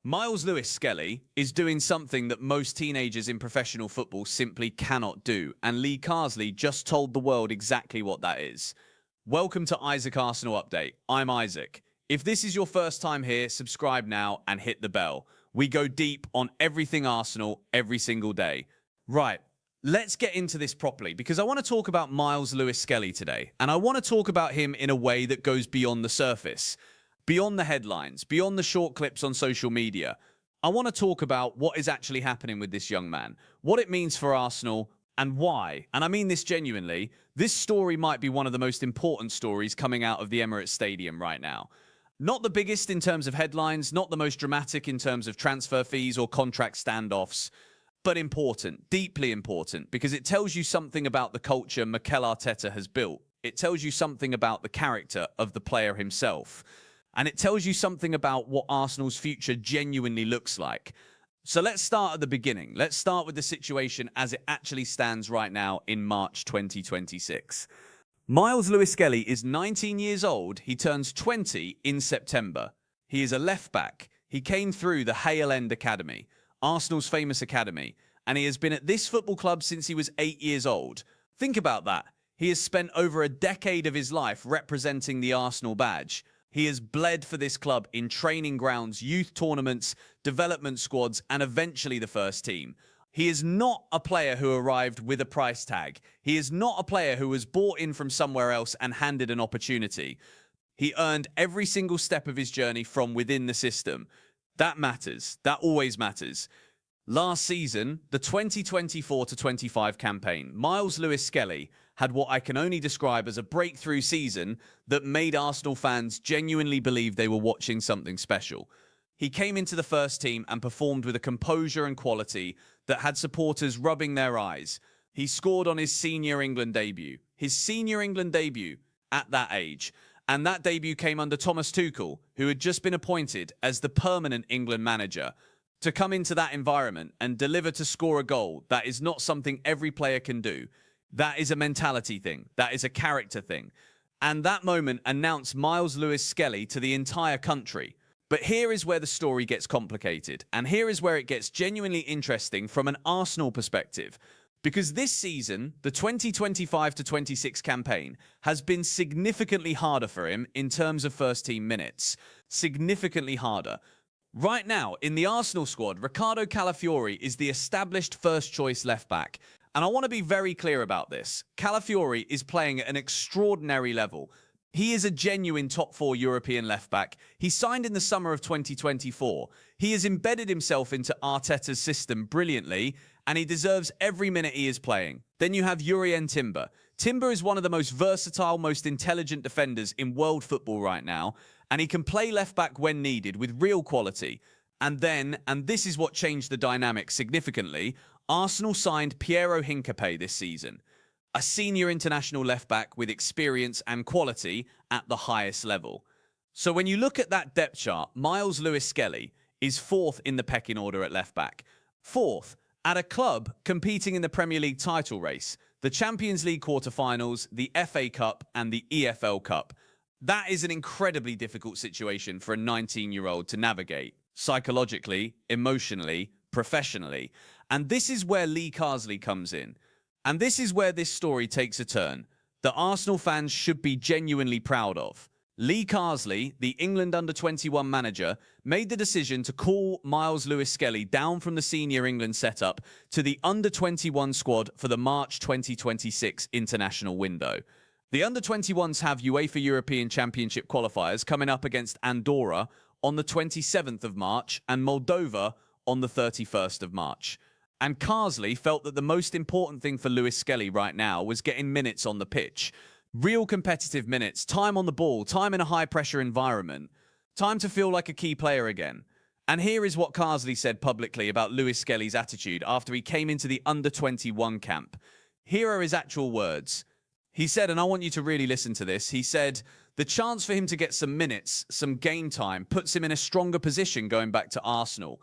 Miles Lewis-Skelly is doing something that most teenagers in professional football simply cannot do, and Lee Carsley just told the world exactly what that is. Welcome to Isaac Arsenal Update. I'm Isaac. If this is your first time here, subscribe now and hit the bell. We go deep on everything Arsenal every single day. Right, let's get into this properly because I want to talk about Miles Lewis-Skelly today, and I want to talk about him in a way that goes beyond the surface. Beyond the headlines, beyond the short clips on social media, I want to talk about what is actually happening with this young man, what it means for Arsenal, and why. And I mean this genuinely. This story might be one of the most important stories coming out of the Emirates Stadium right now. Not the biggest in terms of headlines, not the most dramatic in terms of transfer fees or contract standoffs, but important, deeply important, because it tells you something about the culture Mikel Arteta has built. It tells you something about the character of the player himself. And it tells you something about what Arsenal's future genuinely looks like. So let's start at the beginning. Let's start with the situation as it actually stands right now in March 2026. Miles Lewis-Skelly is 19 years old. He turns 20 in September. He is a left-back. He came through the Hale End Academy, Arsenal's famous academy, and he has been at this football club since he was 8 years old. Think about that. He has spent over a decade of his life representing the Arsenal badge. He has bled for this club in training grounds, youth tournaments, development squads, and eventually the first team. He is not a player who arrived with a price tag. He is not a player who was bought in from somewhere else and handed an opportunity. He earned every single step of his journey from within the system. That matters. That always matters. Last season, the 2024-25 campaign, Miles Lewis-Skelly had what I can only describe as a breakthrough season that made Arsenal fans genuinely believe they were watching something special. He came into the first team and performed with a composure and quality that had supporters rubbing their eyes. He scored on his senior England debut. His senior England debut at that age. And that debut came under Thomas Tuchel, who had just been appointed as the permanent England manager. To come into that environment and deliver to score a goal, that is not something every player can do. That is a mentality thing. That is a character thing. And that moment announced Miles Lewis-Skelly to the entire country. But here is where the story gets complicated. And here is where it gets genuinely interesting from an Arsenal perspective. Because this season, the 2025-26 campaign, has been significantly harder for him in terms of first-team minutes. Significantly harder. Right now, in the Arsenal squad, Riccardo Calafiori is the established first-choice left-back. And I want to be very clear about this. Calafiori is playing at an extraordinary level. He is a genuine top-4 European left-back. He signed in the summer of 2024. He has embedded himself into Arteta's system brilliantly, and he deserves every minute he is playing. Then you have Jurrien Timber. Timber is one of the most versatile, most intelligent defenders in world football right now, and he can play left-back when needed with real quality. And then, and this is what changed the dynamic significantly, Arsenal signed Piero Hincapié this season, a senior international left-back with experience and quality at the highest level. So when you look at that depth chart, Miles Lewis-Skelly is 4th in the pecking order at left-back. 4th, at a club competing in the Premier League title race, the Champions League quarter-finals, the FA Cup and the EFL Cup. That is an incredibly difficult situation for a 19-year-old to navigate, psychologically, emotionally, professionally. And this is where Lee Carsley comes in. And this is where this story takes a turn that Arsenal fans should be genuinely proud of. Lee Carsley, the England under-21 manager, made the decision to call Miles Lewis-Skelly down from the senior England setup to the under-21 squad for the March 2026 international window. The under-21s have UEFA European Championship qualifiers coming up against Andorra on the 27th of March and Moldova on the 31st of March. And Carsley felt that the most important thing for Lewis-Skelly right now was getting minutes on the pitch. Real competitive minutes, time on the ball, time in a high-pressure environment, time to feel like a key player again. And here is what Carsley said publicly about Lewis-Skelly's attitude after he came into the under-21 camp. Here are his actual words. He said, and I want you to really listen to this, he said, the chance for him to get some minutes, some game time, puts him in a stronger position going back to Arsenal.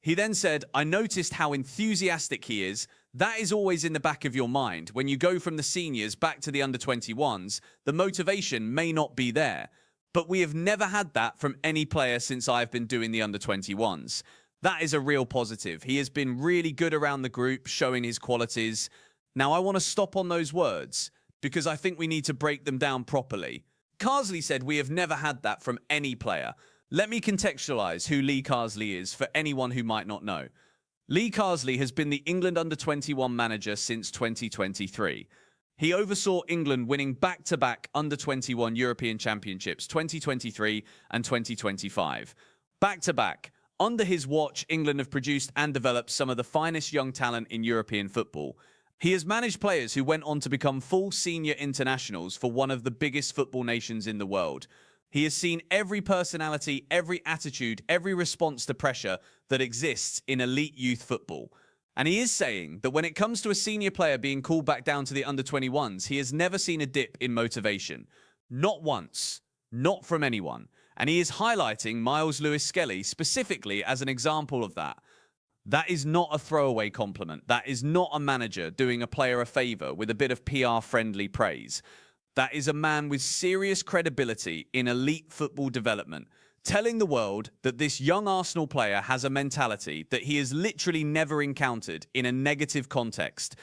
He then said, I noticed how enthusiastic he is. That is always in the back of your mind. When you go from the seniors back to the under-21s, the motivation may not be there. But we have never had that from any player since I've been doing the under-21s. That is a real positive. He has been really good around the group, showing his qualities. Now, I want to stop on those words because I think we need to break them down properly. Carsley said we have never had that from any player. Let me contextualise who Lee Carsley is for anyone who might not know. Lee Carsley has been the England under-21 manager since 2023. He oversaw England winning back-to-back under-21 European Championships 2023 and 2025. Back-to-back. Under his watch, England have produced and developed some of the finest young talent in European football. He has managed players who went on to become full senior internationals for one of the biggest football nations in the world. He has seen every personality, every attitude, every response to pressure that exists in elite youth football. And he is saying that when it comes to a senior player being called back down to the under-21s, he has never seen a dip in motivation. Not once. Not from anyone. And he is highlighting Miles Lewis-Skelly specifically as an example of that. That is not a throwaway compliment. That is not a manager doing a player a favour with a bit of PR-friendly praise. That is a man with serious credibility in elite football development, telling the world that this young Arsenal player has a mentality that he has literally never encountered in a negative context,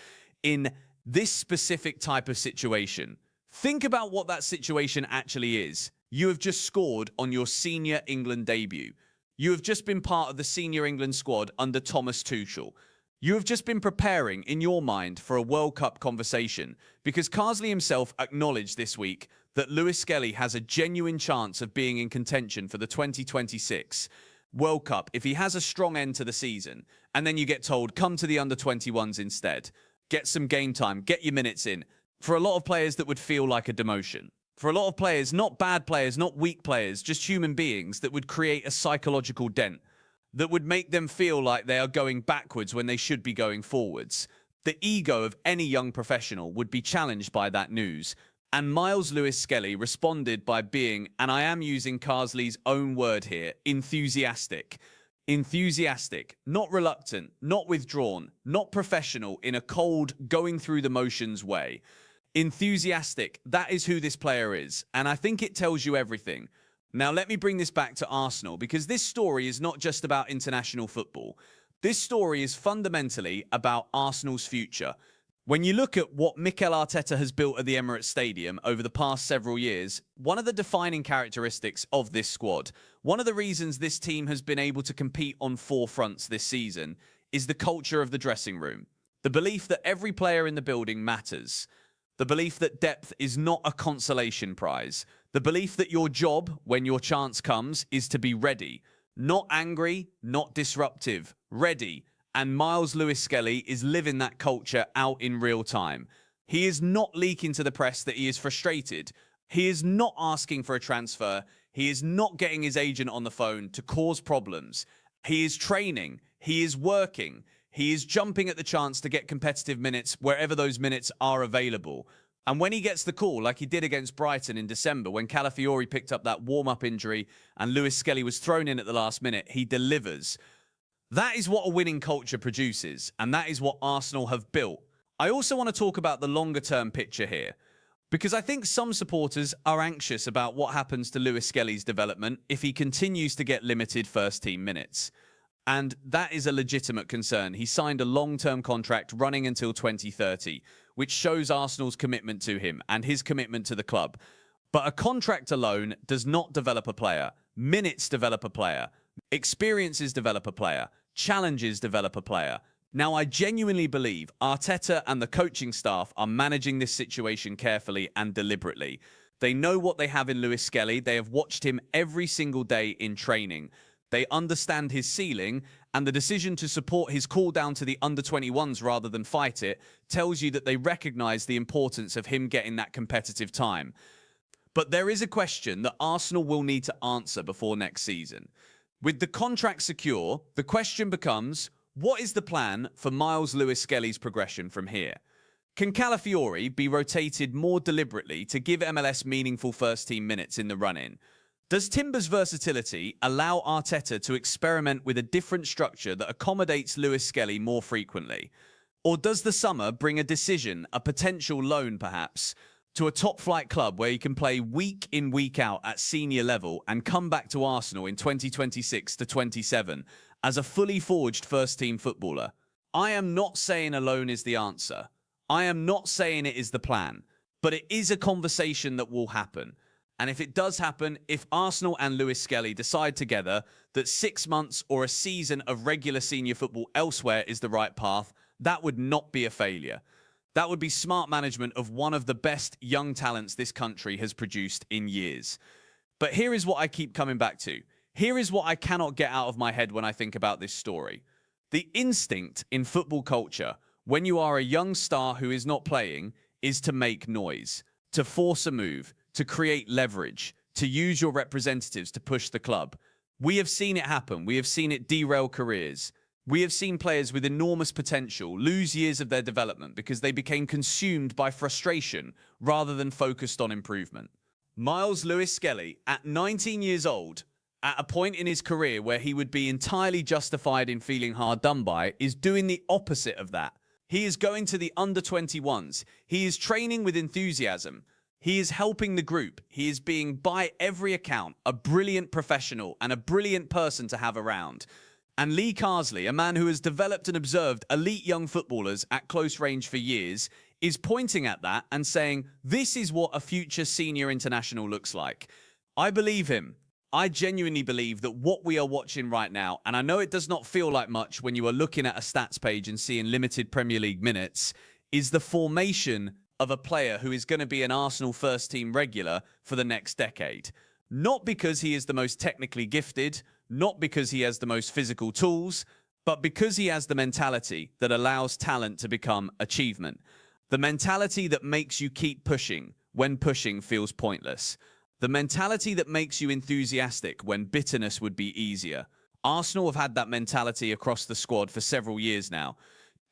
in this specific type of situation. Think about what that situation actually is. You have just scored on your senior England debut. You have just been part of the senior England squad under Thomas Tuchel. You have just been preparing in your mind for a World Cup conversation because Carsley himself acknowledged this week that Lewis-Skelly has a genuine chance of being in contention for the 2026 World Cup if he has a strong end to the season. And then you get told, come to the under-21s instead. Get some game time, get your minutes in. For a lot of players, that would feel like a demotion. For a lot of players, not bad players, not weak players, just human beings, that would create a psychological dent, that would make them feel like they are going backwards when they should be going forwards. The ego of any young professional would be challenged by that news. And Miles Lewis-Skelly responded by being, and I am using Carsley's own word here, enthusiastic. Enthusiastic, not reluctant, not withdrawn, not professional in a cold, going through the motions way. Enthusiastic, that is who this player is, and I think it tells you everything. Now let me bring this back to Arsenal, because this story is not just about international football. This story is fundamentally about Arsenal's future. When you look at what Mikel Arteta has built at the Emirates Stadium over the past several years, one of the defining characteristics of this squad, one of the reasons this team has been able to compete on four fronts this season, is the culture of the dressing room. The belief that every player in the building matters. The belief that depth is not a consolation prize. The belief that your job, when your chance comes, is to be ready. Not angry, not disruptive. Ready. And Miles Lewis-Skelly is living that culture out in real time. He is not leaking to the press that he is frustrated. He is not asking for a transfer. He is not getting his agent on the phone to cause problems. He is training. He is working. He is jumping at the chance to get competitive minutes wherever those minutes are available. And when he gets the call, like he did against Brighton in December, when Calafiori picked up that warm-up injury and Lewis-Skelly was thrown in at the last minute, he delivers. That is what a winning culture produces, and that is what Arsenal have built. I also want to talk about the longer-term picture here, because I think some supporters are anxious about what happens to Lewis-Skelly's development if he continues to get limited first-team minutes. And that is a legitimate concern. He signed a long-term contract running until 2030, which shows Arsenal's commitment to him and his commitment to the club. But a contract alone does not develop a player. Minutes develop a player. Experiences develop a player. Challenges develop a player. Now, I genuinely believe Arteta and the coaching staff are managing this situation carefully and deliberately. They know what they have in Lewis-Skelly. They have watched him every single day in training. They understand his ceiling, and the decision to support his call down to the under-21s rather than fight it tells you that they recognise the importance of him getting that competitive time. But there is a question that Arsenal will need to answer before next season. With the contract secure, the question becomes, what is the plan for Miles Lewis-Skelly's progression from here? Can Calafiori be rotated more deliberately to give MLS meaningful first-team minutes in the run-in? Does Timber's versatility allow Arteta to experiment with a different structure that accommodates Lewis-Skelly more frequently? Or does the summer bring a decision, a potential loan perhaps, to a top-flight club where he can play week in, week out at senior level and come back to Arsenal in 2026 to 27 as a fully forged first-team footballer. I am not saying a loan is the answer. I am not saying it is the plan. But it is a conversation that will happen. And if it does happen, if Arsenal and Lewis-Skelly decide together that 6 months or a season of regular senior football elsewhere is the right path, that would not be a failure. That would be smart management of one of the best young talents this country has produced in years. But here is what I keep coming back to. Here is what I cannot get out of my head when I think about this story. The instinct in football culture, when you are a young star who is not playing, is to make noise, to force a move, to create leverage, to use your representatives to push the club. We have seen it happen. We have seen it derail careers. We have seen players with enormous potential lose years of their development because they became consumed by frustration rather than focused on improvement. Miles Lewis-Skelly, at 19 years old, at a point in his career where he would be entirely justified in feeling hard done by, is doing the opposite of that. He is going to the under-21s. He is training with enthusiasm. He is helping the group. He is being, by every account, a brilliant professional and a brilliant person to have around. And Lee Carsley, a man who has developed and observed elite young footballers at close range for years, is pointing at that and saying, this is what a future senior international looks like. I believe him. I genuinely believe that what we are watching right now, and I know it does not feel like much when you are looking at a stats page and seeing limited Premier League minutes, is the formation of a player who is going to be an Arsenal first-team regular for the next decade. Not because he is the most technically gifted, not because he has the most physical tools, but because he has the mentality that allows talent to become achievement. The mentality that makes you keep pushing when pushing feels pointless. The mentality that makes you enthusiastic when bitterness would be easier. Arsenal have had that mentality across the squad for several years now.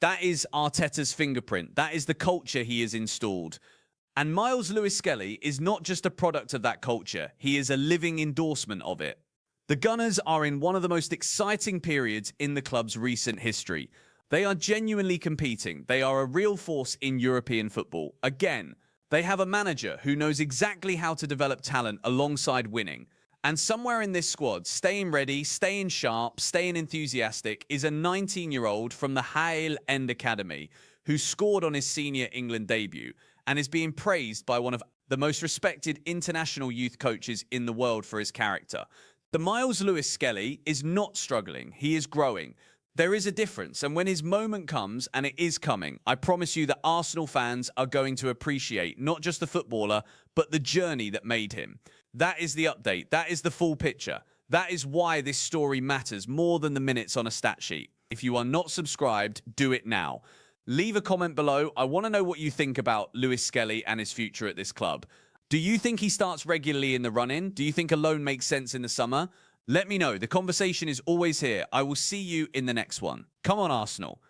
That is Arteta's fingerprint. That is the culture he has installed. And Miles Lewis-Skelly is not just a product of that culture. He is a living endorsement of it. The Gunners are in one of the most exciting periods in the club's recent history. They are genuinely competing. They are a real force in European football. Again, they have a manager who knows exactly how to develop talent alongside winning. And somewhere in this squad, staying ready, staying sharp, staying enthusiastic, is a 19-year-old from the Hale End Academy who scored on his senior England debut and is being praised by one of the most respected international youth coaches in the world for his character. The Miles Lewis-Skelly is not struggling. He is growing. There is a difference, and when his moment comes, and it is coming, I promise you that Arsenal fans are going to appreciate not just the footballer, but the journey that made him. That is the update. That is the full picture. That is why this story matters more than the minutes on a stat sheet. If you are not subscribed, do it now. Leave a comment below. I want to know what you think about Lewis-Skelly and his future at this club. Do you think he starts regularly in the run-in? Do you think a loan makes sense in the summer? Let me know. The conversation is always here. I will see you in the next one. Come on, Arsenal.